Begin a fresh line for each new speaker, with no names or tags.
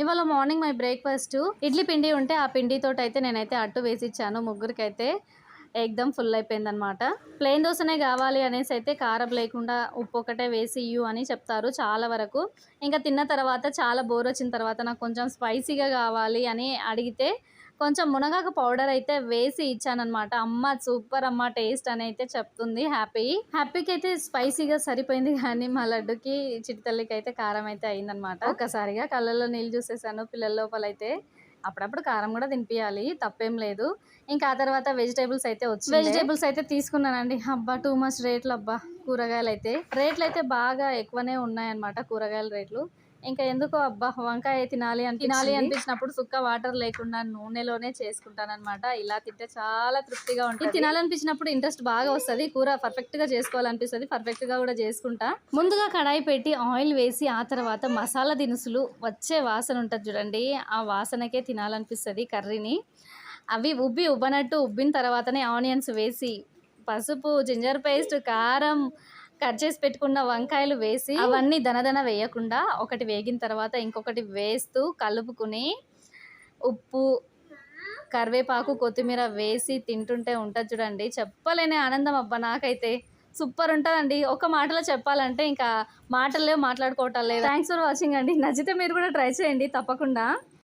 ఇవాళ morning my breakfast idli పిండి ఉంటే ఆ పిండితోటి అయితే నేనైతే అట్టు వేసి ఇచ్చాను ముగ్గురికైతే. ఎగ్దమ్ ఫుల్ అయిపోయిందనమాట. ప్లెయిన్ దోశనే కావాలి అనేసి అయితే కారం లేకుండా ఉప్పు ఒకటే వేసి ఇయ్యు అని చెప్తారు చాలా వరకు. ఇంకా తిన్న తర్వాత చాలా బోర్ వచ్చిన తర్వాత నాకు కొంచెం స్పైసీగా కావాలి అని అడిగితే కొంచెం మునగాకు పౌడర్ అయితే వేసి ఇచ్చాననమాట. అమ్మ సూపర్ అమ్మ టేస్ట్ అని అయితే చెప్తుంది హ్యాపీకి అయితే స్పైసీగా సరిపోయింది, కానీ మా లడ్డుకి చిటితల్లికి అయితే కారం అయితే అయిందనమాట. ఒక్కసారిగా కళ్ళల్లో నీళ్ళు చూసేసాను పిల్లల లోపలైతే. అప్పుడప్పుడు కారం కూడా తినిపియాలి, తప్పేం లేదు. ఇంకా ఆ తర్వాత వెజిటేబుల్స్ అయితే వచ్చి వెజిటేబుల్స్ అయితే తీసుకున్నానండి. అబ్బా టూ మచ్ రేట్లు, అబ్బా కూరగాయలు అయితే బాగా ఎక్కువనే ఉన్నాయన్నమాట కూరగాయల రేట్లు. ఇంకా ఎందుకో అబ్బా వంకాయ తినాలి అనిపించినప్పుడు సుక్క వాటర్ లేకుండా నూనెలోనే చేసుకుంటానన్నమాట. ఇలా తింటే చాలా తృప్తిగా ఉంటుంది. తినాలనిపించినప్పుడు ఇంట్రెస్ట్ బాగా వస్తుంది, కూర పర్ఫెక్ట్ గా చేసుకోవాలనిపిస్తుంది, పర్ఫెక్ట్ గా కూడా చేసుకుంటా. ముందుగా కడాయి పెట్టి ఆయిల్ వేసి ఆ తర్వాత మసాలా దినుసులు వచ్చే వాసన ఉంటుంది చూడండి, ఆ వాసనకే తినాలనిపిస్తుంది కర్రీని. అవి ఉబ్బనట్టు ఉబ్బిన తర్వాతనే ఆనియన్స్ వేసి పసుపు, జింజర్ పేస్ట్, కారం, కట్ చేసి పెట్టుకున్న వంకాయలు వేసి అవన్నీ దనదన వేయకుండా ఒకటి వేగిన తర్వాత ఇంకొకటి వేస్తూ కలుపుకుని ఉప్పు, కరివేపాకు, కొత్తిమీర వేసి తింటుంటే ఉంటుంది చూడండి, చెప్పలేని ఆనందం అబ్బా నాకైతే. సూపర్ ఉంటుందండి. ఒక మాటలో చెప్పాలంటే ఇంకా మాటల్లో మాట్లాడుకోవటం లేదు. థ్యాంక్స్ ఫర్ వాచింగ్ అండి. నచ్చితే మీరు కూడా ట్రై చేయండి తప్పకుండా.